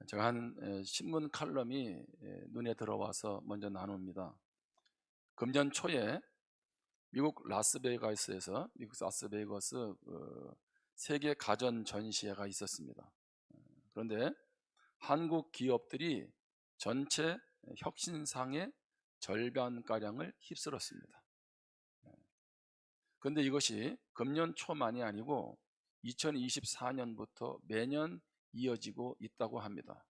제가 한 신문 칼럼이 눈에 들어와서 먼저 나눕니다. 금년 초에 미국 라스베이거스 세계 가전 전시회가 있었습니다. 그런데 한국 기업들이 전체 혁신상의 절반가량을 휩쓸었습니다. 그런데 이것이 금년 초만이 아니고 2024년부터 매년 이어지고 있다고 합니다.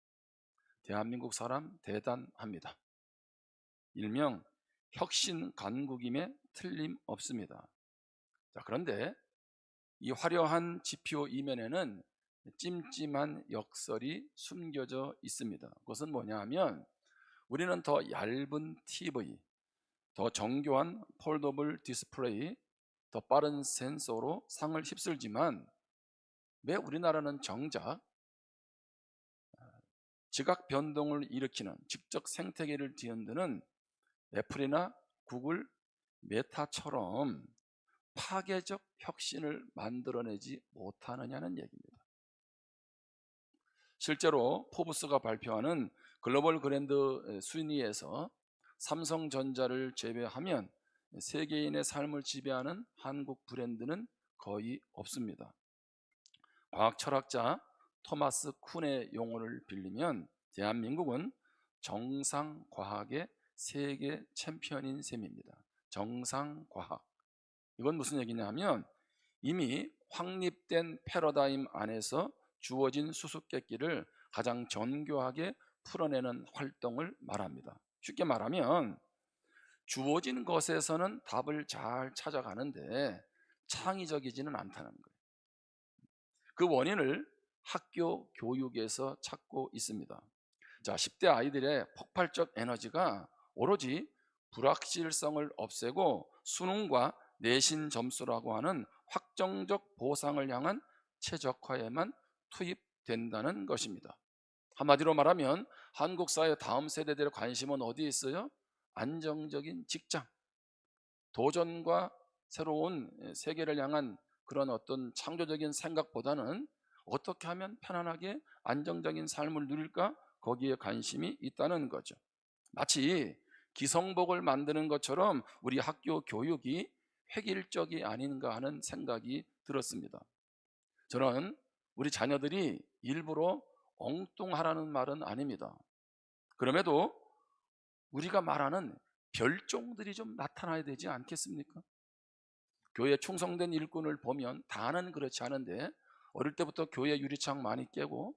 대한민국 사람 대단합니다. 일명 혁신 강국임에 틀림없습니다. 자, 그런데 이 화려한 지표 이면에는 찜찜한 역설이 숨겨져 있습니다. 그것은 뭐냐 하면 우리는 더 얇은 TV, 더 정교한 폴더블 디스플레이, 더 빠른 센서로 상을 휩쓸지만 왜 우리나라는 정작 지각 변동을 일으키는 직접 생태계를 뒤흔드는 애플이나 구글, 메타처럼 파괴적 혁신을 만들어내지 못하느냐는 얘기입니다. 실제로 포브스가 발표하는 글로벌 브랜드 순위에서 삼성전자를 제외하면 세계인의 삶을 지배하는 한국 브랜드는 거의 없습니다. 과학 철학자 토마스 쿤의 용어를 빌리면 대한민국은 정상과학의 세계 챔피언인 셈입니다. 정상과학. 이건 무슨 얘기냐면 이미 확립된 패러다임 안에서 주어진 수수께끼를 가장 정교하게 풀어내는 활동을 말합니다. 쉽게 말하면 주어진 것에서는 답을 잘 찾아가는데 창의적이지는 않다는 거예요. 그 원인을 학교 교육에서 찾고 있습니다. 자, 10대 아이들의 폭발적 에너지가 오로지 불확실성을 없애고 수능과 내신 점수라고 하는 확정적 보상을 향한 최적화에만 투입된다는 것입니다. 한마디로 말하면 한국 사회 다음 세대들의 관심은 어디에 있어요? 안정적인 직장, 도전과 새로운 세계를 향한 그런 어떤 창조적인 생각보다는 어떻게 하면 편안하게 안정적인 삶을 누릴까? 거기에 관심이 있다는 거죠. 마치 기성복을 만드는 것처럼 우리 학교 교육이 획일적이 아닌가 하는 생각이 들었습니다. 저는 우리 자녀들이 일부러 엉뚱하라는 말은 아닙니다. 그럼에도 우리가 말하는 별종들이 좀 나타나야 되지 않겠습니까? 교회 충성된 일꾼을 보면 다는 그렇지 않은데 어릴 때부터 교회 유리창 많이 깨고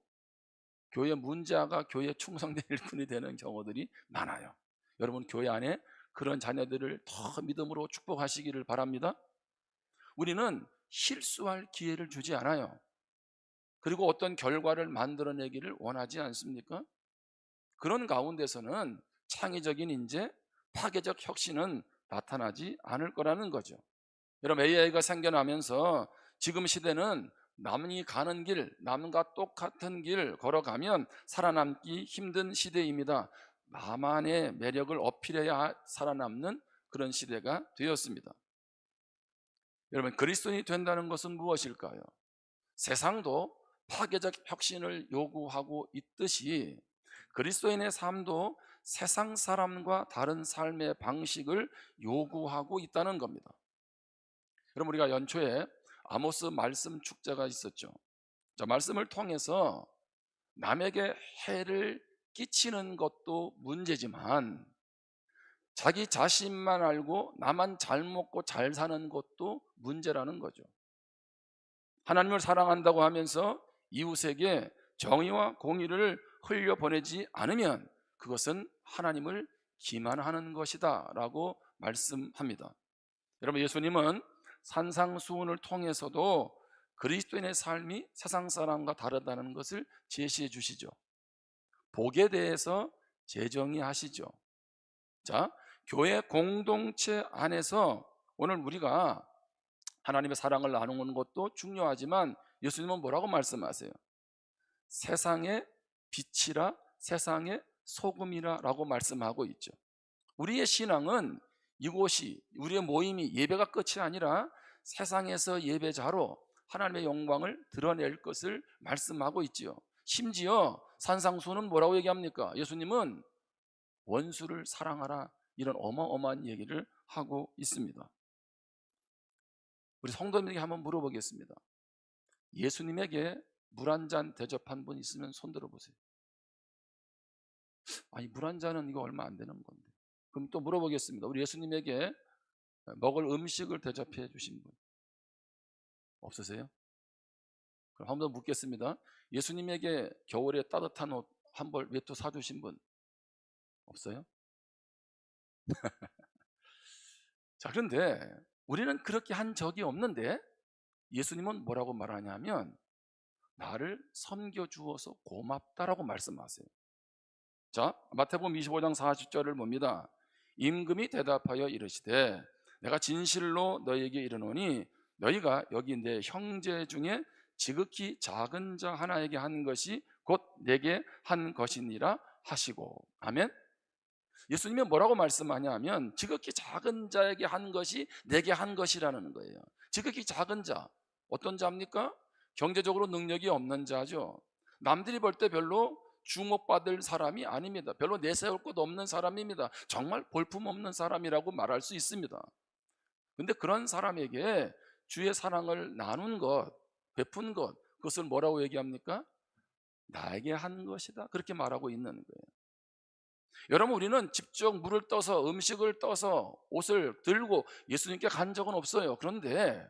교회 문자가 교회 충성된 일꾼이 되는 경우들이 많아요. 여러분 교회 안에 그런 자녀들을 더 믿음으로 축복하시기를 바랍니다. 우리는 실수할 기회를 주지 않아요. 그리고 어떤 결과를 만들어내기를 원하지 않습니까? 그런 가운데서는 창의적인 인재, 파괴적 혁신은 나타나지 않을 거라는 거죠. 여러분 AI가 생겨나면서 지금 시대는 남이 가는 길, 남과 똑같은 길 걸어가면 살아남기 힘든 시대입니다. 나만의 매력을 어필해야 살아남는 그런 시대가 되었습니다. 여러분 그리스도인이 된다는 것은 무엇일까요? 세상도 파괴적 혁신을 요구하고 있듯이 그리스도인의 삶도 세상 사람과 다른 삶의 방식을 요구하고 있다는 겁니다. 여러분 우리가 연초에 아모스 말씀 축제가 있었죠. 자, 말씀을 통해서 남에게 해를 끼치는 것도 문제지만 자기 자신만 알고 나만 잘 먹고 잘 사는 것도 문제라는 거죠. 하나님을 사랑한다고 하면서 이웃에게 정의와 공의를 흘려보내지 않으면 그것은 하나님을 기만하는 것이다 라고 말씀합니다. 여러분 예수님은 산상수훈을 통해서도 그리스도인의 삶이 세상 사람과 다르다는 것을 제시해 주시죠. 복에 대해서 재정의하시죠. 자, 교회 공동체 안에서 오늘 우리가 하나님의 사랑을 나누는 것도 중요하지만 예수님은 뭐라고 말씀하세요? 세상의 빛이라 세상의 소금이라 라고 말씀하고 있죠. 우리의 신앙은 이곳이 우리의 모임이 예배가 끝이 아니라 세상에서 예배자로 하나님의 영광을 드러낼 것을 말씀하고 있지요. 심지어 산상수훈은 뭐라고 얘기합니까? 예수님은 원수를 사랑하라, 이런 어마어마한 얘기를 하고 있습니다. 우리 성도님에게 한번 물어보겠습니다. 예수님에게 물 한 잔 대접한 분 있으면 손 들어보세요. 아니, 물 한 잔은 이거 얼마 안 되는 건데. 그럼 또 물어보겠습니다. 우리 예수님에게 먹을 음식을 대접해 주신 분 없으세요? 그럼 한 번 더 묻겠습니다. 예수님에게 겨울에 따뜻한 옷 한 벌 외투 사주신 분 없어요? 자, 그런데 우리는 그렇게 한 적이 없는데 예수님은 뭐라고 말하냐면 나를 섬겨주어서 고맙다라고 말씀하세요. 자, 마태복음 25장 40절을 봅니다. 임금이 대답하여 이르시되 내가 진실로 너희에게 이르노니 너희가 여기 내 형제 중에 지극히 작은 자 하나에게 한 것이 곧 내게 한 것이니라 하시고. 아멘. 예수님이 뭐라고 말씀하냐면 지극히 작은 자에게 한 것이 내게 한 것이라는 거예요. 지극히 작은 자, 어떤 자입니까? 경제적으로 능력이 없는 자죠. 남들이 볼 때 별로 주목받을 사람이 아닙니다. 별로 내세울 것 없는 사람입니다. 정말 볼품없는 사람이라고 말할 수 있습니다. 근데 그런 사람에게 주의 사랑을 나눈 것, 베푼 것, 그것을 뭐라고 얘기합니까? 나에게 한 것이다, 그렇게 말하고 있는 거예요. 여러분, 우리는 직접 물을 떠서 음식을 떠서 옷을 들고 예수님께 간 적은 없어요. 그런데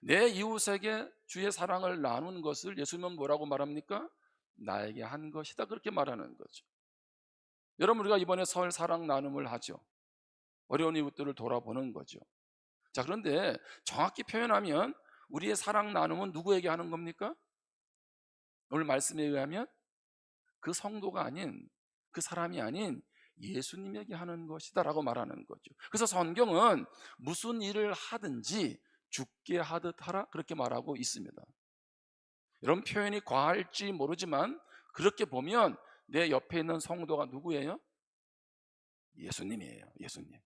내 이웃에게 주의 사랑을 나눈 것을 예수님은 뭐라고 말합니까? 나에게 한 것이다, 그렇게 말하는 거죠. 여러분, 우리가 이번에 설 사랑 나눔을 하죠. 어려운 이웃들을 돌아보는 거죠. 자, 그런데 정확히 표현하면 우리의 사랑 나눔은 누구에게 하는 겁니까? 오늘 말씀에 의하면 그 성도가 아닌, 그 사람이 아닌 예수님에게 하는 것이다 라고 말하는 거죠. 그래서 성경은 무슨 일을 하든지 죽게 하듯 하라, 그렇게 말하고 있습니다. 이런 표현이 과할지 모르지만 그렇게 보면 내 옆에 있는 성도가 누구예요? 예수님이에요. 예수님.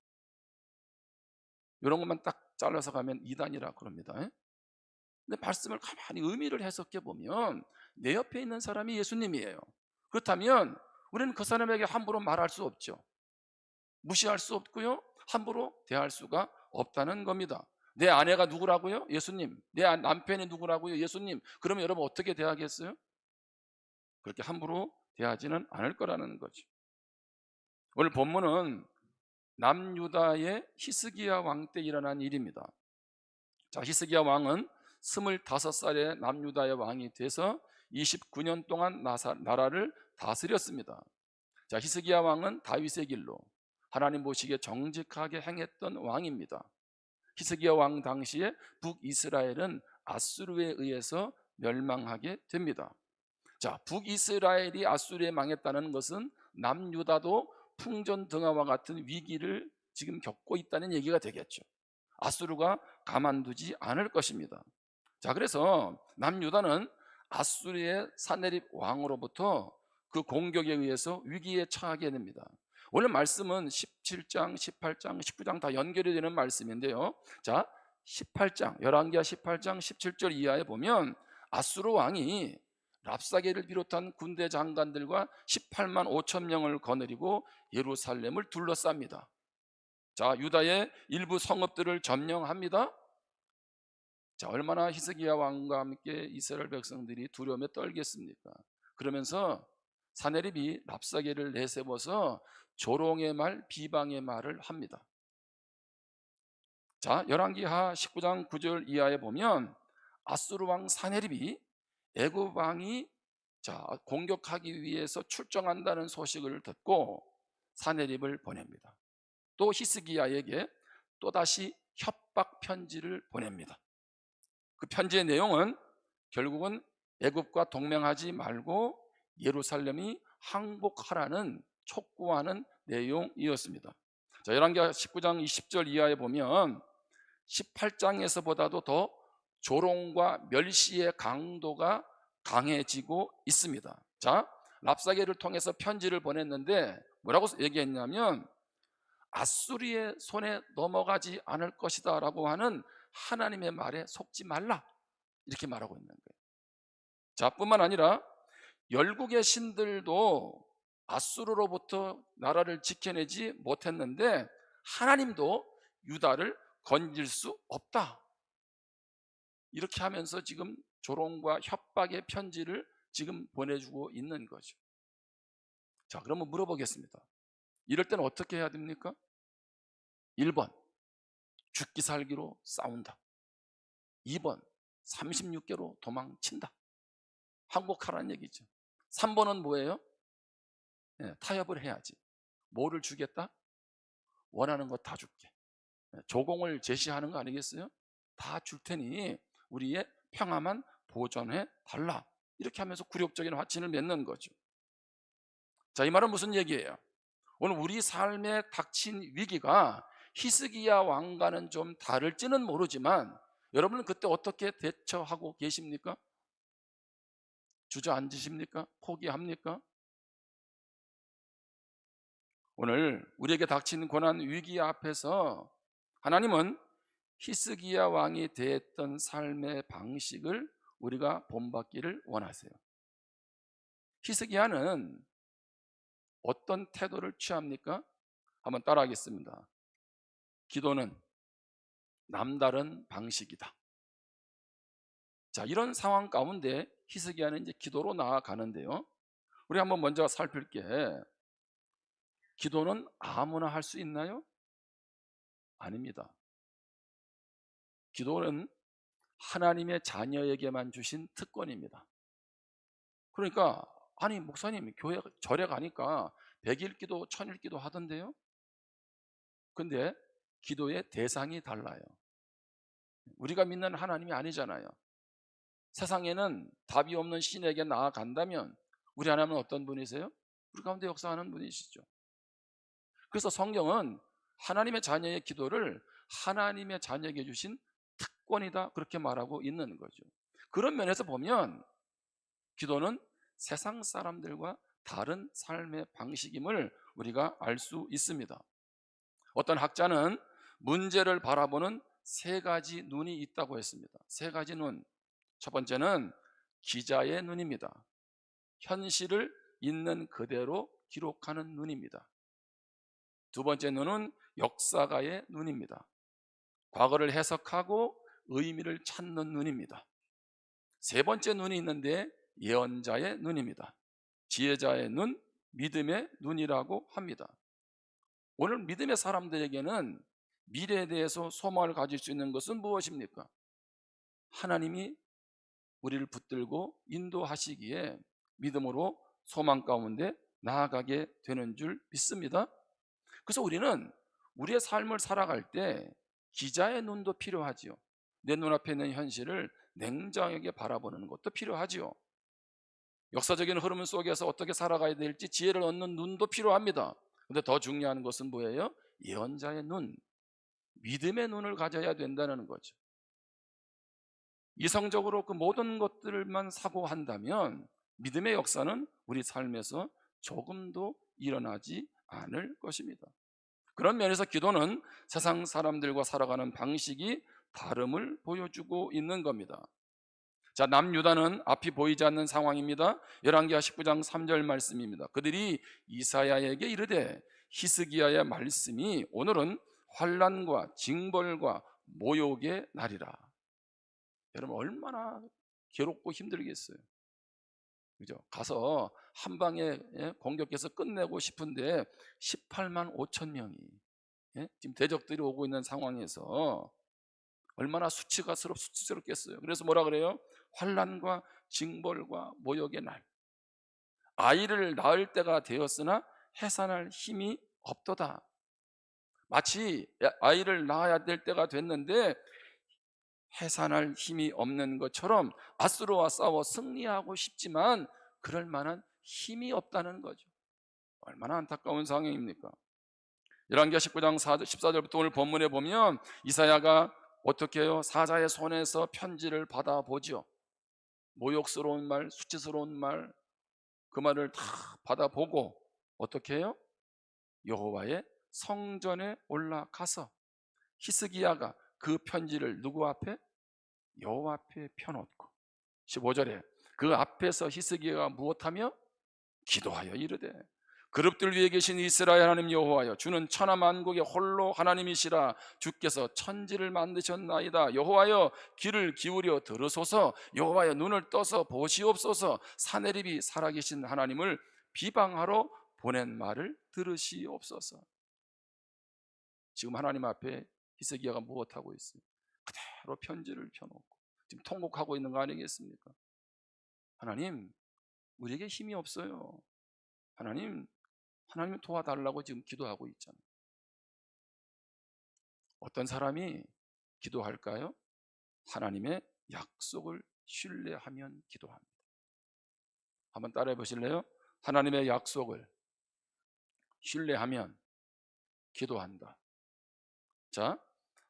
이런 것만 딱 잘라서 가면 이단이라 그럽니다. 근데 말씀을 가만히 의미를 해석해 보면 내 옆에 있는 사람이 예수님이에요. 그렇다면 우리는 그 사람에게 함부로 말할 수 없죠. 무시할 수 없고요, 함부로 대할 수가 없다는 겁니다. 내 아내가 누구라고요? 예수님. 내 남편이 누구라고요? 예수님. 그러면 여러분 어떻게 대하겠어요? 그렇게 함부로 대하지는 않을 거라는 거죠. 오늘 본문은 남유다의 히스기야 왕 때 일어난 일입니다. 자, 히스기야 왕은 25살에 남유다의 왕이 돼서 29년 동안 나라를 다스렸습니다. 자, 히스기야 왕은 다윗의 길로 하나님 보시기에 정직하게 행했던 왕입니다. 히스기야 왕 당시에 북이스라엘은 아수르에 의해서 멸망하게 됩니다. 자, 북이스라엘이 아수르에 망했다는 것은 남유다도 풍전등화와 같은 위기를 지금 겪고 있다는 얘기가 되겠죠. 아수르가 가만두지 않을 것입니다. 자, 그래서 남유다는 아수르의 사네립 왕으로부터 그 공격에 의해서 위기에 처하게 됩니다. 오늘 말씀은 17장, 18장, 19장 다 연결이 되는 말씀인데요. 자, 18장, 열왕기하 18장 17절 이하에 보면 아수르 왕이 랍사게를 비롯한 군대 장관들과 18만 5천 명을 거느리고 예루살렘을 둘러쌉니다. 자, 유다의 일부 성읍들을 점령합니다. 자, 얼마나 히스기야 왕과 함께 이스라엘 백성들이 두려움에 떨겠습니까? 그러면서 사네립이 랍사게를 내세워서 조롱의 말, 비방의 말을 합니다. 자, 열왕기하 19장 9절 이하에 보면 아수르 왕 사네립이 애굽 왕이 공격하기 위해서 출정한다는 소식을 듣고 사네립을 보냅니다. 또 히스기야에게 또다시 협박 편지를 보냅니다. 그 편지의 내용은 결국은 애굽과 동맹하지 말고 예루살렘이 항복하라는 촉구하는 내용이었습니다. 자, 열왕기하 19장 20절 이하에 보면 18장에서보다도 더 조롱과 멸시의 강도가 강해지고 있습니다. 자, 랍사게를 통해서 편지를 보냈는데 뭐라고 얘기했냐면 아수리의 손에 넘어가지 않을 것이다 라고 하는 하나님의 말에 속지 말라, 이렇게 말하고 있는 거예요. 자, 뿐만 아니라 열국의 신들도 아수르로부터 나라를 지켜내지 못했는데 하나님도 유다를 건질 수 없다, 이렇게 하면서 지금 조롱과 협박의 편지를 지금 보내주고 있는 거죠. 자, 그러면 물어보겠습니다. 이럴 때는 어떻게 해야 됩니까? 1번, 죽기 살기로 싸운다. 2번, 36개로 도망친다. 항복하라는 얘기죠. 3번은 뭐예요? 타협을 해야지. 뭐를 주겠다? 원하는 거 다 줄게. 조공을 제시하는 거 아니겠어요? 다 줄 테니 우리의 평화만 보존해 달라, 이렇게 하면서 굴욕적인 화친을 맺는 거죠. 자, 이 말은 무슨 얘기예요? 오늘 우리 삶에 닥친 위기가 히스기야 왕과는 좀 다를지는 모르지만 여러분은 그때 어떻게 대처하고 계십니까? 주저앉으십니까? 포기합니까? 오늘 우리에게 닥친 고난 위기 앞에서 하나님은 히스기야 왕이 대했던 삶의 방식을 우리가 본받기를 원하세요. 히스기야는 어떤 태도를 취합니까? 한번 따라하겠습니다. 기도는 남다른 방식이다. 자, 이런 상황 가운데 히스기야는 이제 기도로 나아가는데요. 우리 한번 먼저 살필 게, 기도는 아무나 할 수 있나요? 아닙니다. 기도는 하나님의 자녀에게만 주신 특권입니다. 그러니까 아니 목사님 교회 절에 가니까 100일 기도 1000일 기도 하던데요. 근데 기도의 대상이 달라요. 우리가 믿는 하나님이 아니잖아요. 세상에는 답이 없는 신에게 나아간다면 우리 하나님은 어떤 분이세요? 우리 가운데 역사하는 분이시죠. 그래서 성경은 하나님의 자녀의 기도를 하나님의 자녀에게 주신 특권이다, 그렇게 말하고 있는 거죠. 그런 면에서 보면 기도는 세상 사람들과 다른 삶의 방식임을 우리가 알 수 있습니다. 어떤 학자는 문제를 바라보는 세 가지 눈이 있다고 했습니다. 세 가지 눈. 첫 번째는 기자의 눈입니다. 현실을 있는 그대로 기록하는 눈입니다. 두 번째 눈은 역사가의 눈입니다. 과거를 해석하고 의미를 찾는 눈입니다. 세 번째 눈이 있는데 예언자의 눈입니다. 지혜자의 눈, 믿음의 눈이라고 합니다. 오늘 믿음의 사람들에게는 미래에 대해서 소망을 가질 수 있는 것은 무엇입니까? 하나님이 우리를 붙들고 인도하시기에 믿음으로 소망 가운데 나아가게 되는 줄 믿습니다. 그래서 우리는 우리의 삶을 살아갈 때 기자의 눈도 필요하지요. 내 눈앞에 있는 현실을 냉정하게 바라보는 것도 필요하지요. 역사적인 흐름 속에서 어떻게 살아가야 될지 지혜를 얻는 눈도 필요합니다. 근데 더 중요한 것은 뭐예요? 예언자의 눈, 믿음의 눈을 가져야 된다는 거죠. 이성적으로 그 모든 것들만 사고한다면 믿음의 역사는 우리 삶에서 조금도 일어나지 않을 것입니다. 그런 면에서 기도는 세상 사람들과 살아가는 방식이 다름을 보여주고 있는 겁니다. 자, 남유다는 앞이 보이지 않는 상황입니다. 열왕기하 19장 3절 말씀입니다. 그들이 이사야에게 이르되 히스기야의 말씀이 오늘은 환난과 징벌과 모욕의 날이라. 여러분 얼마나 괴롭고 힘들겠어요. 그죠? 가서 한 방에 공격해서 끝내고 싶은데 18만 5천 명이 지금 대적들이 오고 있는 상황에서 얼마나 수치스럽겠어요. 그래서 뭐라 그래요? 환난과 징벌과 모욕의 날. 아이를 낳을 때가 되었으나 해산할 힘이 없도다. 마치 아이를 낳아야 될 때가 됐는데 해산할 힘이 없는 것처럼 아수르와 싸워 승리하고 싶지만 그럴 만한 힘이 없다는 거죠. 얼마나 안타까운 상황입니까? 열왕기하 19장 14절부터 오늘 본문에 보면 이사야가 어떻게 해요? 사자의 손에서 편지를 받아보죠. 모욕스러운 말, 수치스러운 말, 그 말을 다 받아보고 어떻게 해요? 여호와의 성전에 올라가서 히스기야가 그 편지를 누구 앞에? 여호와 앞에 펴놓고 15절에 그 앞에서 히스기야가 무엇하며 기도하여 이르되 그룹들 위에 계신 이스라엘 하나님 여호와여, 주는 천하 만국의 홀로 하나님이시라. 주께서 천지를 만드셨나이다. 여호와여, 귀를 기울여 들으소서. 여호와여, 눈을 떠서 보시옵소서. 사내립이 살아계신 하나님을 비방하러 보낸 말을 들으시옵소서. 지금 하나님 앞에 히스기야가 무엇하고 있어요? 그대로 편지를 펴놓고 지금 통곡하고 있는 거 아니겠습니까? 하나님, 우리에게 힘이 없어요. 하나님 도와달라고 지금 기도하고 있잖아요. 어떤 사람이 기도할까요? 하나님의 약속을 신뢰하면 기도합니다. 한번 따라해 보실래요? 하나님의 약속을 신뢰하면 기도한다. 자,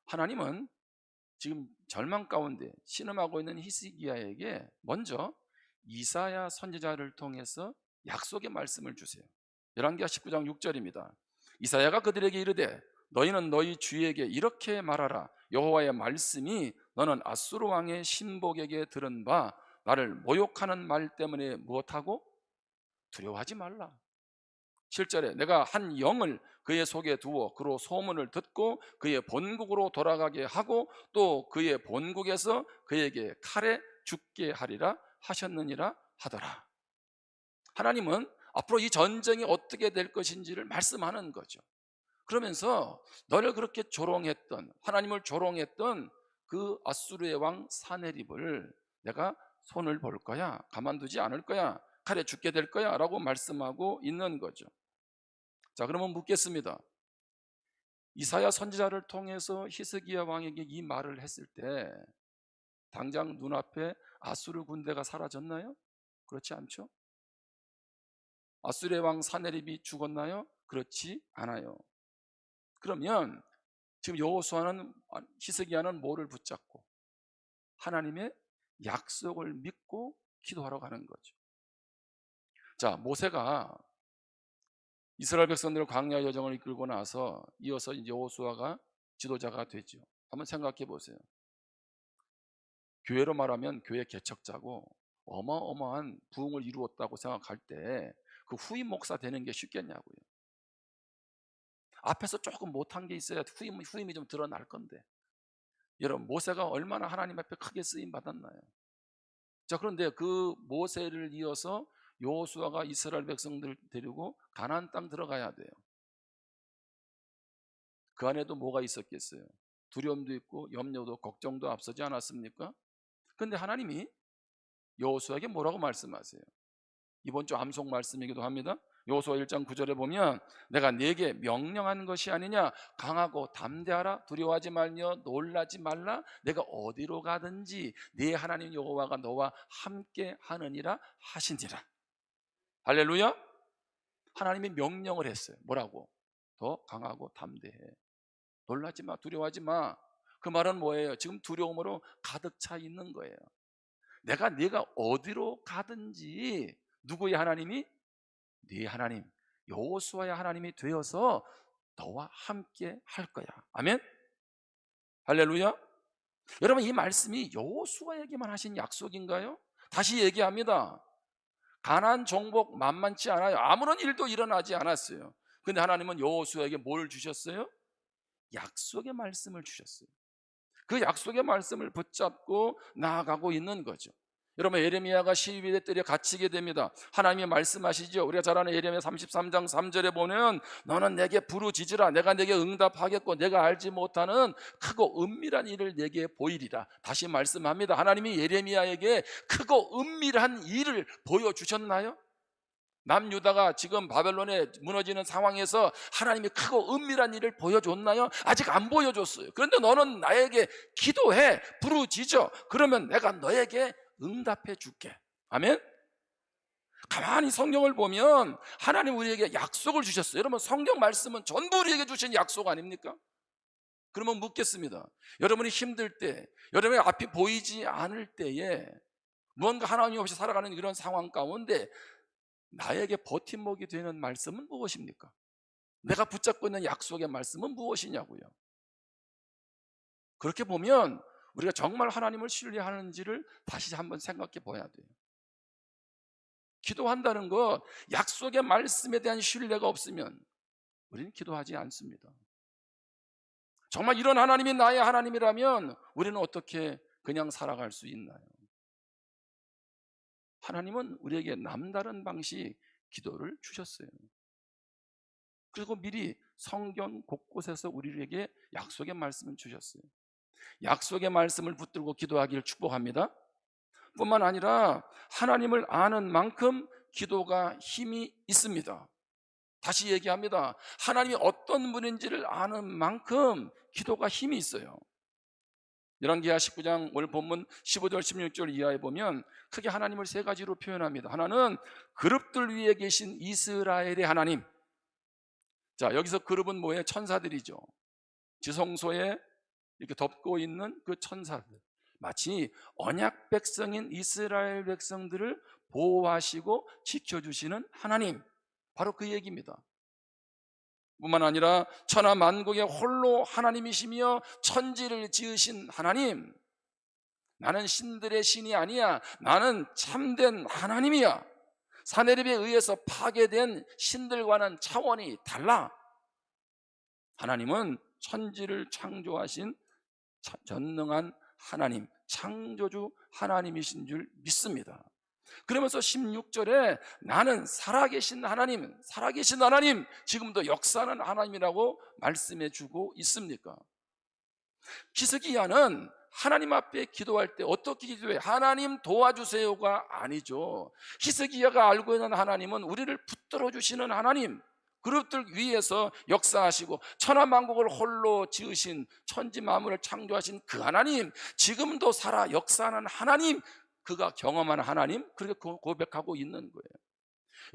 하나님은 지금 절망 가운데 신음하고 있는 히스기야에게 먼저 이사야 선지자를 통해서 약속의 말씀을 주세요. 열왕기하 19장 6절입니다. 이사야가 그들에게 이르되 너희는 너희 주에게 이렇게 말하라. 여호와의 말씀이 너는 아수르 왕의 신복에게 들은 바 나를 모욕하는 말 때문에 무엇하고 두려워하지 말라. 7절에 내가 한 영을 그의 속에 두어 그로 소문을 듣고 그의 본국으로 돌아가게 하고 또 그의 본국에서 그에게 칼에 죽게 하리라 하셨느니라 하더라. 하나님은 앞으로 이 전쟁이 어떻게 될 것인지를 말씀하는 거죠. 그러면서 너를 그렇게 조롱했던, 하나님을 조롱했던 그 아수르의 왕 사네립을 내가 손을 볼 거야, 가만두지 않을 거야, 칼에 죽게 될 거야 라고 말씀하고 있는 거죠. 자, 그러면 묻겠습니다. 이사야 선지자를 통해서 히스기야 왕에게 이 말을 했을 때 당장 눈앞에 아수르 군대가 사라졌나요? 그렇지 않죠. 아수르의 왕 사네립이 죽었나요? 그렇지 않아요. 그러면 지금 여호수아는, 히스기야는 뭐를 붙잡고 하나님의 약속을 믿고 기도하러 가는 거죠. 자, 모세가 이스라엘 백성들을 광야 여정을 이끌고 나서 이어서 이제 여호수아가 지도자가 되죠. 한번 생각해 보세요. 교회로 말하면 교회 개척자고 어마어마한 부흥을 이루었다고 생각할 때 그 후임 목사 되는 게 쉽겠냐고요. 앞에서 조금 못한 게 있어야 후임이 좀 드러날 건데, 여러분 모세가 얼마나 하나님 앞에 크게 쓰임 받았나요? 자, 그런데 그 모세를 이어서 여호수아가 이스라엘 백성들 데리고 가나안 땅 들어가야 돼요. 그 안에도 뭐가 있었겠어요? 두려움도 있고 염려도 걱정도 앞서지 않았습니까? 그런데 하나님이 여호수아에게 뭐라고 말씀하세요? 이번 주 암송 말씀이기도 합니다. 여호수아 1장 9절에 보면 내가 네게 명령한 것이 아니냐, 강하고 담대하라, 두려워하지 말며 놀라지 말라, 내가 어디로 가든지 네 하나님 여호와가 너와 함께 하느니라 하시니라. 할렐루야. 하나님이 명령을 했어요. 뭐라고? 더 강하고 담대해, 놀라지 마, 두려워하지 마. 그 말은 뭐예요? 지금 두려움으로 가득 차 있는 거예요. 네가 어디로 가든지 누구의 하나님이? 네 하나님 여호수아의 하나님이 되어서 너와 함께 할 거야. 아멘. 할렐루야. 여러분, 이 말씀이 여호수아에게만 하신 약속인가요? 다시 얘기합니다. 가나안 정복 만만치 않아요. 아무런 일도 일어나지 않았어요. 근데 하나님은 여호수아에게 뭘 주셨어요? 약속의 말씀을 주셨어요. 그 약속의 말씀을 붙잡고 나아가고 있는 거죠. 여러분, 예레미야가 시위대 뜰에 갇히게 됩니다. 하나님이 말씀하시죠. 우리가 잘 아는 예레미야 33장 3절에 보면 너는 내게 부르짖으라, 내가 내게 응답하겠고 내가 알지 못하는 크고 은밀한 일을 내게 보이리라. 다시 말씀합니다. 하나님이 예레미야에게 크고 은밀한 일을 보여주셨나요? 남유다가 지금 바벨론에 무너지는 상황에서 하나님이 크고 은밀한 일을 보여줬나요? 아직 안 보여줬어요. 그런데 너는 나에게 기도해, 부르짖어, 그러면 내가 너에게 응답해 줄게. 아멘. 가만히 성경을 보면 하나님 우리에게 약속을 주셨어요. 여러분, 성경 말씀은 전부 우리에게 주신 약속 아닙니까? 그러면 묻겠습니다. 여러분이 힘들 때, 여러분의 앞이 보이지 않을 때에 무언가 하나님 없이 살아가는 이런 상황 가운데 나에게 버팀목이 되는 말씀은 무엇입니까? 내가 붙잡고 있는 약속의 말씀은 무엇이냐고요. 그렇게 보면 우리가 정말 하나님을 신뢰하는지를 다시 한번 생각해 봐야 돼요. 기도한다는 것, 약속의 말씀에 대한 신뢰가 없으면 우리는 기도하지 않습니다. 정말 이런 하나님이 나의 하나님이라면 우리는 어떻게 그냥 살아갈 수 있나요? 하나님은 우리에게 남다른 방식 기도를 주셨어요. 그리고 미리 성경 곳곳에서 우리에게 약속의 말씀을 주셨어요. 약속의 말씀을 붙들고 기도하기를 축복합니다. 뿐만 아니라 하나님을 아는 만큼 기도가 힘이 있습니다. 다시 얘기합니다. 하나님이 어떤 분인지를 아는 만큼 기도가 힘이 있어요. 열왕기하 19장 오늘 본문 15절 16절 이하에 보면 크게 하나님을 세 가지로 표현합니다. 하나는 그룹들 위에 계신 이스라엘의 하나님. 자, 여기서 그룹은 뭐예요? 천사들이죠. 지성소에 이렇게 덮고 있는 그 천사들, 마치 언약 백성인 이스라엘 백성들을 보호하시고 지켜주시는 하나님, 바로 그 얘기입니다. 뿐만 아니라 천하 만국의 홀로 하나님이시며 천지를 지으신 하나님, 나는 신들의 신이 아니야, 나는 참된 하나님이야. 사내립에 의해서 파괴된 신들과는 차원이 달라. 하나님은 천지를 창조하신 전능한 하나님, 창조주 하나님이신 줄 믿습니다. 그러면서 16절에 나는 살아계신 하나님, 살아계신 하나님, 지금도 역사하는 하나님이라고 말씀해 주고 있습니까? 히스기야는 하나님 앞에 기도할 때 어떻게 기도해? 하나님 도와주세요가 아니죠. 히스기야가 알고 있는 하나님은 우리를 붙들어 주시는 하나님, 그룹들 위에서 역사하시고 천하 만국을 홀로 지으신 천지 만물을 창조하신 그 하나님, 지금도 살아 역사하는 하나님, 그가 경험한 하나님, 그렇게 고백하고 있는 거예요.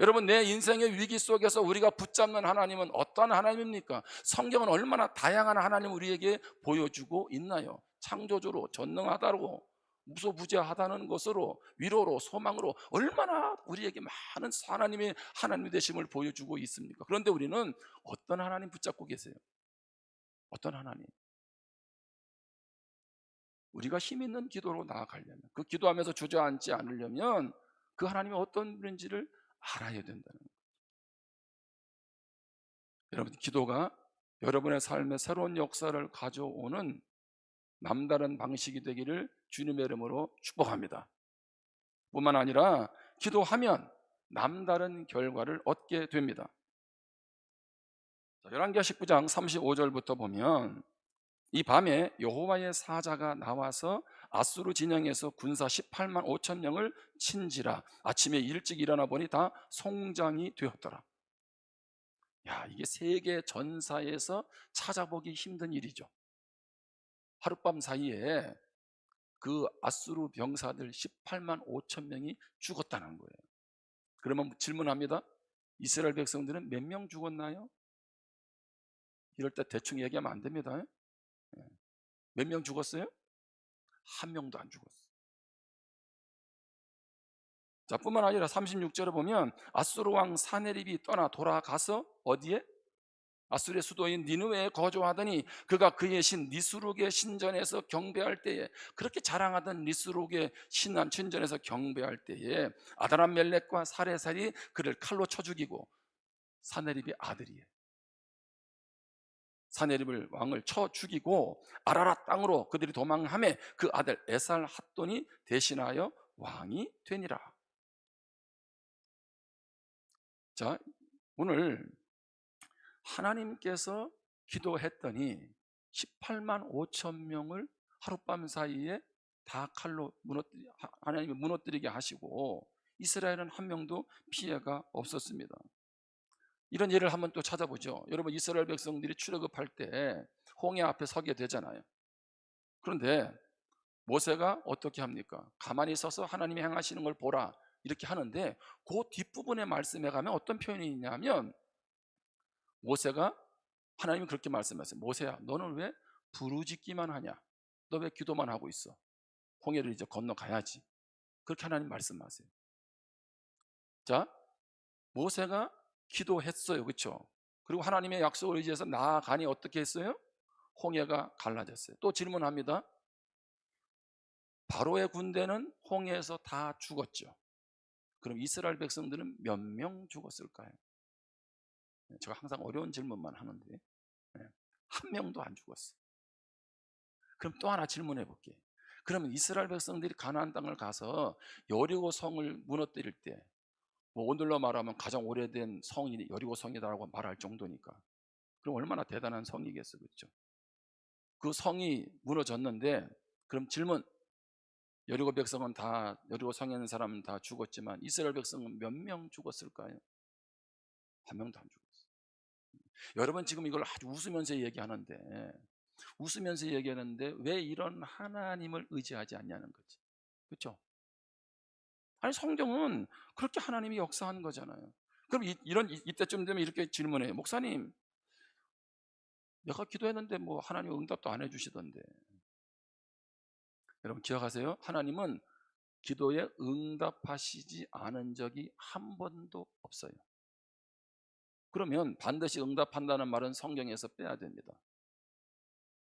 여러분, 내 인생의 위기 속에서 우리가 붙잡는 하나님은 어떤 하나님입니까? 성경은 얼마나 다양한 하나님을 우리에게 보여주고 있나요? 창조주로, 전능하다고, 무소부재하다는 것으로, 위로로, 소망으로 얼마나 우리에게 많은 하나님의 하나님 되심을 보여주고 있습니까? 그런데 우리는 어떤 하나님 붙잡고 계세요? 어떤 하나님? 우리가 힘 있는 기도로 나아가려면, 그 기도하면서 주저앉지 않으려면 그 하나님이 어떤 분인지를 알아야 된다는 거예요. 여러분, 기도가 여러분의 삶에 새로운 역사를 가져오는 남다른 방식이 되기를 주님의 이름으로 축복합니다. 뿐만 아니라 기도하면 남다른 결과를 얻게 됩니다. 열왕기하 19장 35절부터 보면 이 밤에 여호와의 사자가 나와서 아수르 진영에서 군사 18만 5천 명을 친지라. 아침에 일찍 일어나 보니 다 송장이 되었더라. 야, 이게 세계 전사에서 찾아보기 힘든 일이죠. 하룻밤 사이에 그 아수르 병사들 18만 5천 명이 죽었다는 거예요. 그러면 질문합니다. 이스라엘 백성들은 몇 명 죽었나요? 이럴 때 대충 얘기하면 안 됩니다. 몇 명 죽었어요? 한 명도 안 죽었어요. 자, 뿐만 아니라 36절에 보면 아수르 왕 사네립이 떠나 돌아가서 어디에? 아수르의 수도인 니느웨에 거주하더니 그가 그의 신 니스룩의 신전에서 경배할 때에, 그렇게 자랑하던 니스룩의 신전에서 경배할 때에 아다람멜렉과 사레살이 그를 칼로 쳐 죽이고, 사네립이 아들이에요. 사네립을 왕을 쳐 죽이고 아라랏 땅으로 그들이 도망하며 그 아들 에살 핫돈이 대신하여 왕이 되니라. 자, 오늘 하나님께서 기도했더니 18만 5천 명을 하룻밤 사이에 다 칼로 하나님이 무너뜨리게 하시고 이스라엘은 한 명도 피해가 없었습니다. 이런 예를 한번 또 찾아보죠. 여러분, 이스라엘 백성들이 출애굽할 때 홍해 앞에 서게 되잖아요. 그런데 모세가 어떻게 합니까? 가만히 서서 하나님이 행하시는 걸 보라, 이렇게 하는데 그 뒷부분의 말씀에 가면 어떤 표현이 있냐면, 모세가, 하나님이 그렇게 말씀하세요. 모세야, 너는 왜 부르짖기만 하냐? 너 왜 기도만 하고 있어? 홍해를 이제 건너가야지. 그렇게 하나님 말씀하세요. 자, 모세가 기도했어요. 그렇죠? 그리고 하나님의 약속을 의지해서 나아가니 어떻게 했어요? 홍해가 갈라졌어요. 또 질문합니다. 바로의 군대는 홍해에서 다 죽었죠. 그럼 이스라엘 백성들은 몇 명 죽었을까요? 제가 항상 어려운 질문만 하는데 한 명도 안 죽었어요. 그럼 또 하나 질문해 볼게요. 그러면 이스라엘 백성들이 가나안 땅을 가서 여리고 성을 무너뜨릴 때, 뭐 오늘로 말하면 가장 오래된 성이 여리고 성이다라고 말할 정도니까, 그럼 얼마나 대단한 성이겠어, 그렇죠? 그 성이 무너졌는데, 그럼 질문, 여리고 백성은 다, 여리고 성에 있는 사람은 다 죽었지만 이스라엘 백성은 몇 명 죽었을까요? 한 명도 안 죽었어요. 여러분 지금 이걸 아주 웃으면서 얘기하는데, 왜 이런 하나님을 의지하지 않냐는 거지, 그렇죠? 아니 성경은 그렇게 하나님이 역사하는 거잖아요. 그럼 이때쯤 되면 이렇게 질문해요. 목사님, 내가 기도했는데 뭐 하나님 응답도 안 해주시던데. 여러분 기억하세요? 하나님은 기도에 응답하시지 않은 적이 한 번도 없어요. 그러면 반드시 응답한다는 말은 성경에서 빼야 됩니다.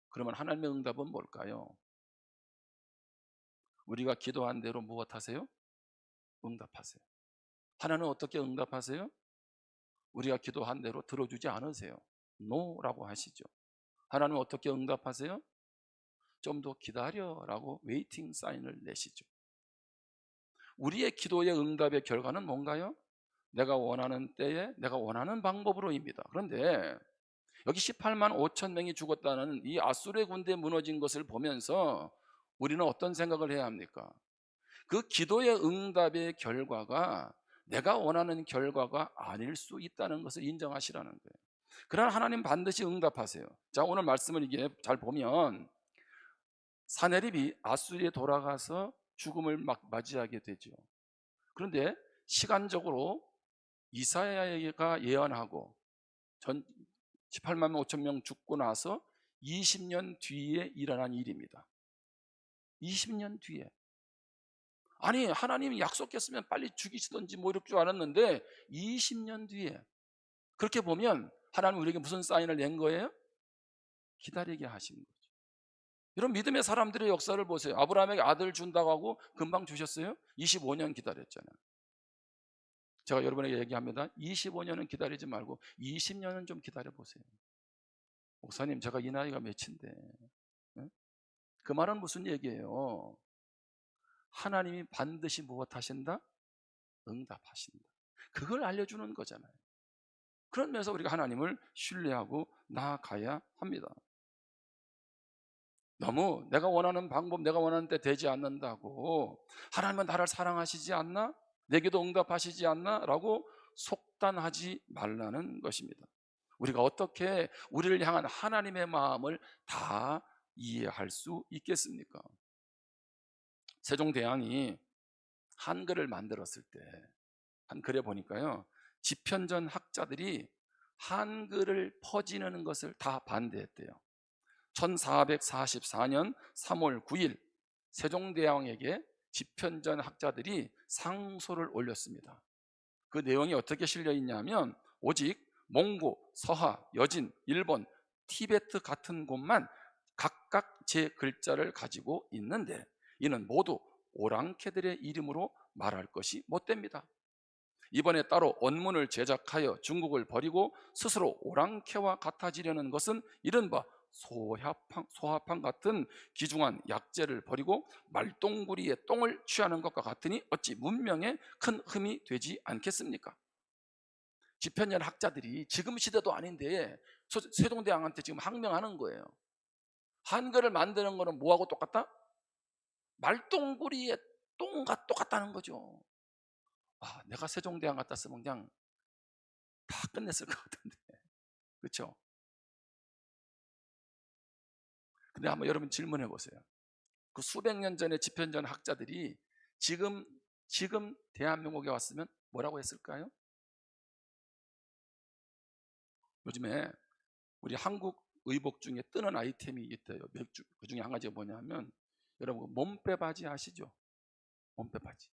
그러면 하나님의 응답은 뭘까요? 우리가 기도한 대로 무엇 하세요? 응답하세요. 하나님은 어떻게 응답하세요? 우리가 기도한 대로 들어주지 않으세요. 노라고 하시죠. 하나님은 어떻게 응답하세요? 좀 더 기다려라고 웨이팅 사인을 내시죠. 우리의 기도의 응답의 결과는 뭔가요? 내가 원하는 때에 내가 원하는 방법으로입니다. 그런데 여기 18만 5천 명이 죽었다는 이 아수르의 군대 무너진 것을 보면서 우리는 어떤 생각을 해야 합니까? 그 기도의 응답의 결과가 내가 원하는 결과가 아닐 수 있다는 것을 인정하시라는 거예요. 그러나 하나님 반드시 응답하세요. 자, 오늘 말씀을 이게 잘 보면 사내립이 아수리에 돌아가서 죽음을 막 맞이하게 되죠. 그런데 시간적으로 이사야가 예언하고 전 18만 5천 명 죽고 나서 20년 뒤에 일어난 일입니다. 20년 뒤에. 아니 하나님이 약속했으면 빨리 죽이시던지 뭐 이럴 줄 알았는데 20년 뒤에. 그렇게 보면 하나님 우리에게 무슨 사인을 낸 거예요? 기다리게 하신 거죠. 이런 믿음의 사람들의 역사를 보세요. 아브라함에게 아들 준다고 하고 금방 주셨어요? 25년 기다렸잖아요. 제가 여러분에게 얘기합니다. 25년은 기다리지 말고 20년은 좀 기다려보세요. 목사님 제가 이 나이가 몇인데, 응? 그 말은 무슨 얘기예요? 하나님이 반드시 무엇 하신다? 응답하신다. 그걸 알려주는 거잖아요. 그런 면에서 우리가 하나님을 신뢰하고 나아가야 합니다. 너무 내가 원하는 방법, 내가 원하는 때 되지 않는다고, 하나님은 나를 사랑하시지 않나? 내게도 응답하시지 않나? 라고 속단하지 말라는 것입니다. 우리가 어떻게 우리를 향한 하나님의 마음을 다 이해할 수 있겠습니까? 세종대왕이 한글을 만들었을 때 한글에 보니까요, 집현전 학자들이 한글을 퍼지는 것을 다 반대했대요. 1444년 3월 9일 세종대왕에게 집현전 학자들이 상소를 올렸습니다. 그 내용이 어떻게 실려 있냐면, 오직 몽고, 서하, 여진, 일본, 티베트 같은 곳만 각각 제 글자를 가지고 있는데 이는 모두 오랑캐들의 이름으로 말할 것이 못됩니다. 이번에 따로 언문을 제작하여 중국을 버리고 스스로 오랑캐와 같아지려는 것은 이른바 소화판 같은 기중한 약재를 버리고 말똥구리의 똥을 취하는 것과 같으니 어찌 문명에 큰 흠이 되지 않겠습니까? 집현전 학자들이 지금 시대도 아닌데 세종대왕한테 지금 항명하는 거예요. 한글을 만드는 거는 뭐하고 똑같다? 말똥구리의 똥과 똑같다는 거죠. 아, 내가 세종대왕 같았으면 그냥 다 끝냈을 것 같은데, 그렇죠? 근데 한번 여러분 질문해 보세요. 그 수백 년 전에 집현전 학자들이 지금 대한민국에 왔으면 뭐라고 했을까요? 요즘에 우리 한국 의복 중에 뜨는 아이템이 있대요. 그 중에 한 가지가 뭐냐면, 여러분 몸빼 바지 아시죠? 몸빼 바지.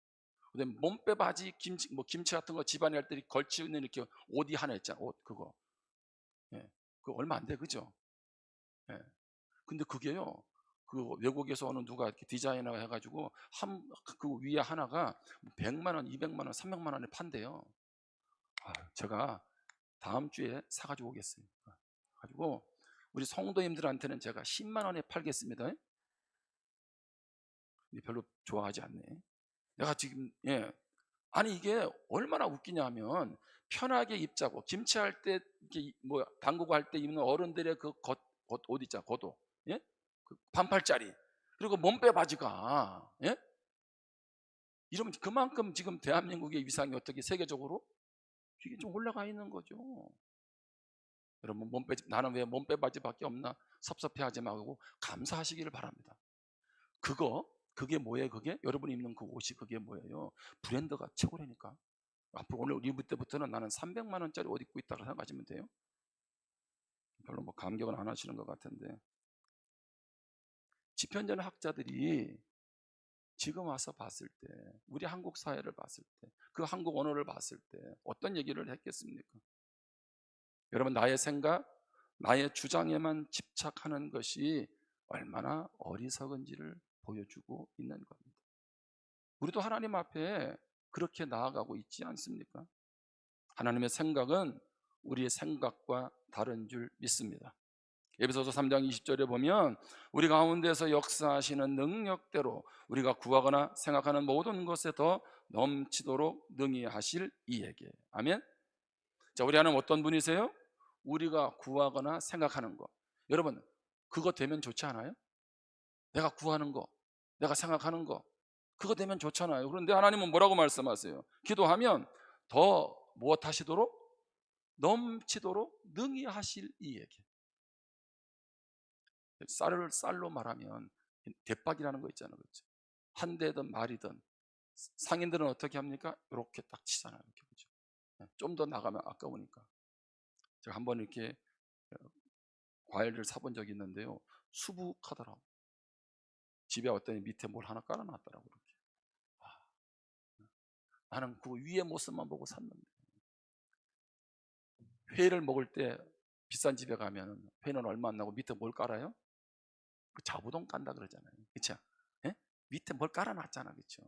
근데 몸빼 바지 김치 같은 거 집안에 할 때 걸치는 이렇게 옷이 하나 있잖아. 옷 그거. 예. 그거 얼마 안 돼, 그죠? 예. 근데 그게요, 그 외국에서 오는 누가 이렇게 디자이너 해가지고 그 위에 하나가 100만 원, 200만 원, 300만 원에 판대요. 제가 다음 주에 사가지고 오겠어요. 가지고 우리 성도님들한테는 제가 10만 원에 팔겠습니다. 별로 좋아하지 않네. 내가 지금 아니 이게 얼마나 웃기냐면 편하게 입자고 김치할 때 이렇게 뭐 담그고 할 때 입는 어른들의 그 옷 있잖아, 겉옷. 예? 그 반팔짜리. 그리고 몸빼 바지가 이러면 그만큼 지금 대한민국의 위상이 어떻게 세계적으로 이게 좀 올라가 있는 거죠. 여러분 나는 왜 몸빼 바지밖에 없나 섭섭해하지 말고 감사하시기를 바랍니다. 그게 뭐예요? 그게 여러분이 입는 그 옷이 그게 뭐예요? 브랜드가 최고라니까. 앞으로 오늘 리뷰 때부터는 나는 300만 원짜리 옷 입고 있다고 생각하시면 돼요. 별로 뭐 감격은 안 하시는 것 같은데, 집현전 학자들이 지금 와서 봤을 때, 우리 한국 사회를 봤을 때, 그 한국 언어를 봤을 때 어떤 얘기를 했겠습니까? 여러분, 나의 생각, 나의 주장에만 집착하는 것이 얼마나 어리석은지를 보여주고 있는 겁니다. 우리도 하나님 앞에 그렇게 나아가고 있지 않습니까? 하나님의 생각은 우리의 생각과 다른 줄 믿습니다. 에베소서 3장 20절에 보면 우리 가운데서 역사하시는 능력대로 우리가 구하거나 생각하는 모든 것에 더 넘치도록 능히 하실 이에게. 아멘. 자, 우리 하나님 어떤 분이세요? 우리가 구하거나 생각하는 거. 여러분, 그거 되면 좋지 않아요? 내가 구하는 거, 내가 생각하는 거, 그거 되면 좋잖아요. 그런데 하나님은 뭐라고 말씀하세요? 기도하면 더 무엇 하시도록? 넘치도록 능히 하실 이에게. 쌀로 말하면 대박이라는 거 있잖아요. 그렇죠? 한 대든 말이든 상인들은 어떻게 합니까? 이렇게 딱 치잖아요. 이렇게 그죠? 좀 더 나가면 아까우니까. 제가 한번 이렇게 과일을 사본 적이 있는데요. 수북하더라고. 집에 왔더니 밑에 뭘 하나 깔아놨더라고. 이렇게. 나는 그 위에 모습만 보고 샀는데. 회를 먹을 때 비싼 집에 가면 회는 얼마 안 나고 밑에 뭘 깔아요? 그 자부동 깐다 그러잖아요. 그렇죠? 예? 밑에 뭘 깔아놨잖아, 그렇죠?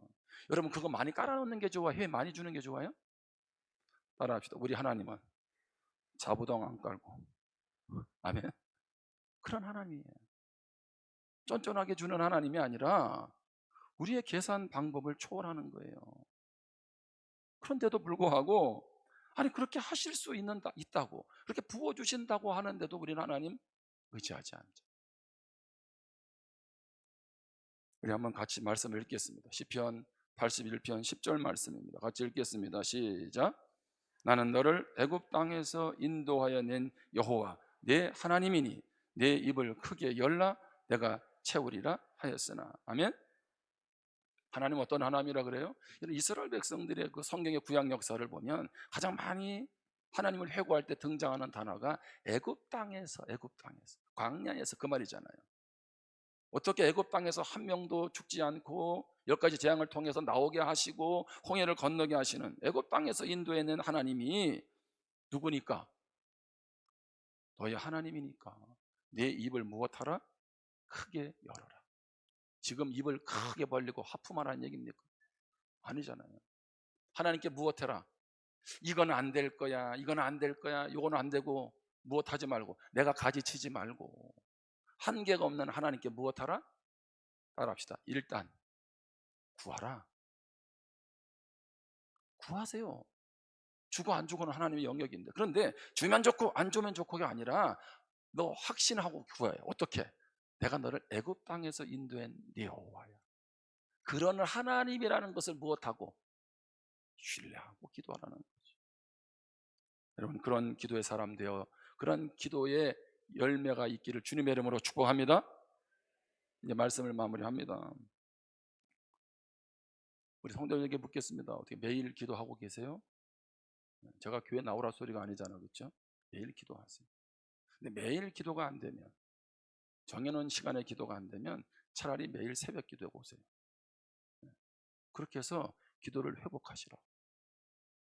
여러분 그거 많이 깔아놓는 게 좋아? 회 많이 주는 게 좋아요? 따라합시다. 우리 하나님은 자부동 안 깔고, 아멘. 그런 하나님이에요. 쫀쫀하게 주는 하나님이 아니라 우리의 계산 방법을 초월하는 거예요. 그런데도 불구하고 아니 그렇게 하실 수 있다고 그렇게 부어주신다고 하는데도 우리는 하나님 의지하지 않죠. 우리 한번 같이 말씀을 읽겠습니다. 시편 81편 10절 말씀입니다. 같이 읽겠습니다. 시작. 나는 너를 애굽 땅에서 인도하여 낸 여호와 내 하나님이니 내 입을 크게 열라 내가 채우리라 하였으나. 아멘. 하나님 어떤 하나님이라 그래요? 이스라엘 백성들의 그 성경의 구약 역사를 보면 가장 많이 하나님을 회고할 때 등장하는 단어가 애굽 땅에서 광야에서 그 말이잖아요. 어떻게 애굽 땅에서 한 명도 죽지 않고 10가지 재앙을 통해서 나오게 하시고 홍해를 건너게 하시는 애굽 땅에서 인도해낸 하나님이 누구니까? 너희 하나님이니까 내 입을 무엇하라? 크게 열어라. 지금 입을 크게 벌리고 하품하라는 얘기입니까? 아니잖아요. 하나님께 무엇해라? 이건 안 될 거야, 이건 안 될 거야, 이건 안 되고 무엇하지 말고 내가 가지치지 말고 한계가 없는 하나님께 무엇하라? 따라합시다. 일단 구하라. 구하세요. 주고 안 주고는 하나님의 영역인데, 그런데 주면 좋고 안 주면 좋고가 아니라 너 확신하고 구해요. 어떻게? 내가 너를 애굽 땅에서 인도한 네 여호와야. 그런 하나님이라는 것을 무엇하고? 신뢰하고 기도하라는 거죠. 여러분 그런 기도의 사람 되어 그런 기도의 열매가 있기를 주님의 이름으로 축복합니다. 이제 말씀을 마무리합니다. 우리 성도님에게 묻겠습니다. 어떻게 매일 기도하고 계세요? 제가 교회 나오라 소리가 아니잖아요, 그렇죠? 매일 기도하세요. 근데 매일 기도가 안 되면, 정해놓은 시간에 기도가 안 되면 차라리 매일 새벽 기도해 보세요. 그렇게 해서 기도를 회복하시라.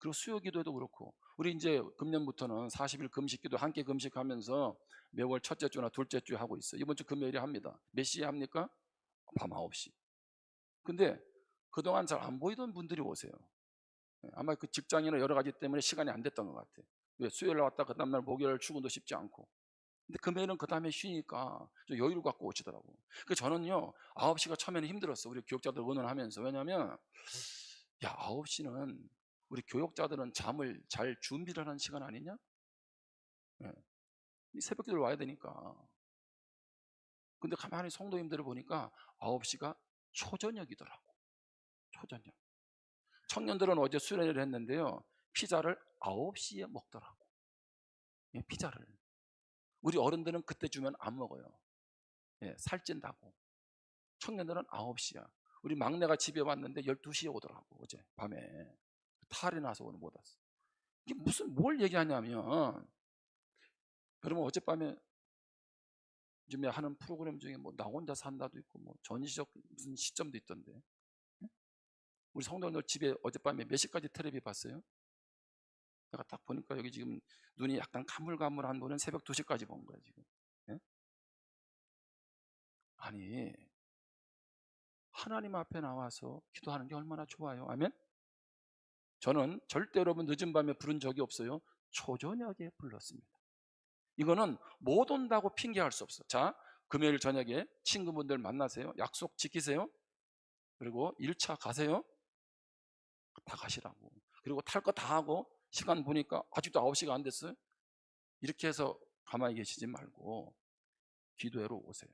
그리고 수요 기도도 그렇고, 우리 이제 금년부터는 40일 금식 기도 함께 금식하면서 매월 첫째 주나 둘째 주에 하고 있어요. 이번 주 금요일에 합니다. 몇 시에 합니까? 밤 9시. 근데 그동안 잘 안 보이던 분들이 오세요. 아마 그 직장이나 여러 가지 때문에 시간이 안 됐던 것 같아요. 왜 수요일 날 왔다 그 다음날 목요일 출근도 쉽지 않고. 근데 금요일은 그 다음에 쉬니까 좀 여유를 갖고 오시더라고. 그 저는요 9시가 처음에는 힘들었어. 우리 교육자들 의논하면서. 왜냐하면 야 9시는 우리 교육자들은 잠을 잘 준비를 하는 시간 아니냐? 예. 이 새벽기도를 와야 되니까. 근데 가만히 성도님들을 보니까 9시가 초저녁이더라고. 초저녁. 청년들은 어제 수련회를 했는데요 피자를 9시에 먹더라고. 예, 피자를. 우리 어른들은 그때 주면 안 먹어요. 예, 살찐다고. 청년들은 9시야. 우리 막내가 집에 왔는데 12시에 오더라고. 어제 밤에 탈이 나서 오늘 못 왔어. 이게 무슨 뭘 얘기하냐면, 여러분 어젯밤에 요즘에 하는 프로그램 중에 뭐 나 혼자 산다도 있고 뭐 전시적 무슨 시점도 있던데, 우리 성도님들 집에 어젯밤에 몇 시까지 텔레비 봤어요? 내가 딱 보니까 여기 지금 눈이 약간 가물가물한 분은 새벽 2시까지 본 거야 지금. 예? 아니 하나님 앞에 나와서 기도하는 게 얼마나 좋아요. 아멘. 저는 절대 여러분 늦은 밤에 부른 적이 없어요. 초저녁에 불렀습니다. 이거는 못 온다고 핑계할 수 없어. 자, 금요일 저녁에 친구분들 만나세요. 약속 지키세요. 그리고 1차 가세요. 다 가시라고. 그리고 탈 거 다 하고 시간 보니까 아직도 9시가 안 됐어요. 이렇게 해서 가만히 계시지 말고 기도회로 오세요.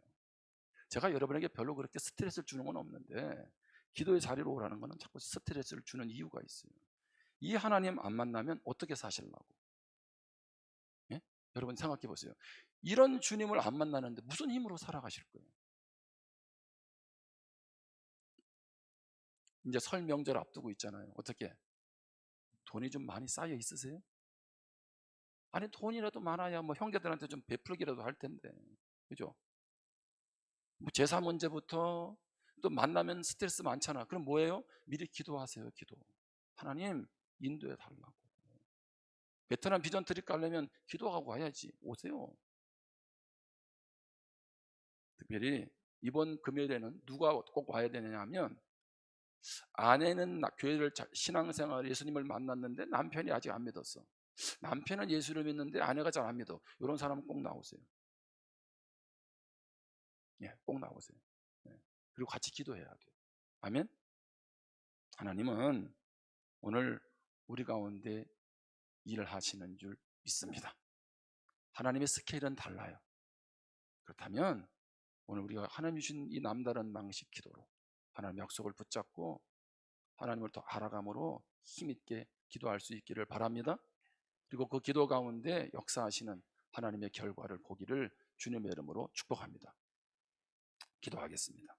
제가 여러분에게 별로 그렇게 스트레스를 주는 건 없는데 기도의 자리로 오라는 거는 자꾸 스트레스를 주는 이유가 있어요. 이 하나님 안 만나면 어떻게 사시려고? 예? 여러분 생각해 보세요. 이런 주님을 안 만나는데 무슨 힘으로 살아가실 거예요? 이제 설 명절 앞두고 있잖아요. 어떻게? 돈이 좀 많이 쌓여 있으세요? 아니 돈이라도 많아야 뭐 형제들한테 좀 베풀기라도 할 텐데, 그죠? 뭐 제사 문제부터 또 만나면 스트레스 많잖아. 그럼 뭐예요? 미리 기도하세요. 기도. 하나님 인도해 달라고. 베트남 비전 트립 가려면 기도하고 와야지. 오세요. 특별히 이번 금요일에는 누가 꼭 와야 되느냐 하면, 아내는 교회를 신앙생활 예수님을 만났는데 남편이 아직 안 믿었어. 남편은 예수를 믿는데 아내가 잘 안 믿어. 이런 사람은 꼭 나오세요. 예, 꼭 나오세요. 예. 그리고 같이 기도해야 돼요. 아멘. 하나님은 오늘 우리 가운데 일을 하시는 줄 믿습니다. 하나님의 스케일은 달라요. 그렇다면 오늘 우리가 하나님 주신 이 남다른 방식 기도로 하나님의 약속을 붙잡고 하나님을 더 알아감으로 힘있게 기도할 수 있기를 바랍니다. 그리고 그 기도 가운데 역사하시는 하나님의 결과를 보기를 주님의 이름으로 축복합니다. 기도하겠습니다.